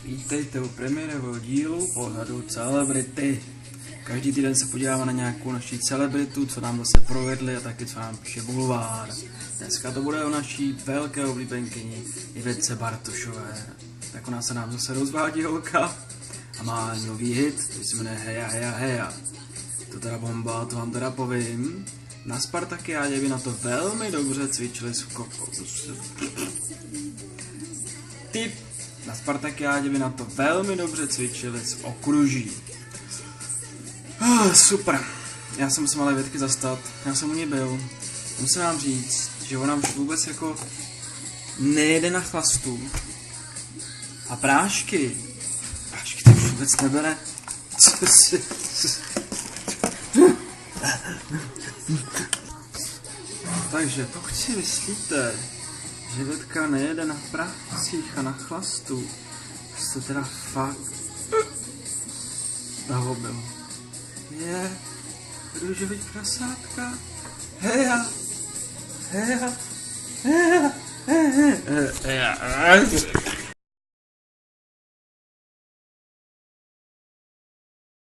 Vítejte u premiérového dílu pořadu Celebrity. Každý týden se podíváme na nějakou naší celebritu, co nám zase provedli a taky co nám píše bulvár. Dneska to bude o naší velké oblíbenkyni Ivetce Bartošové. Tak ona se nám zase rozvádí holka a má nový hit, který se jmenuje Heja Heja Heja. To teda bomba, to vám teda povím. Na Spartakiádě by na to velmi dobře cvičili s Na Spartakiádě by na to velmi dobře cvičili s okruží. Super. Já jsem musel ale Ivetky zastat. Já jsem u ní byl. Musím vám říct, že ona už vůbec jako nejede na chlastu. A prášky to už vůbec nebere. Takže pokud si myslíte, že Ivetka nejede na prácích a na chlastu, jste teda fakt nahobil. Je růžový prasátka. Heja, heja, heja, heja, heja.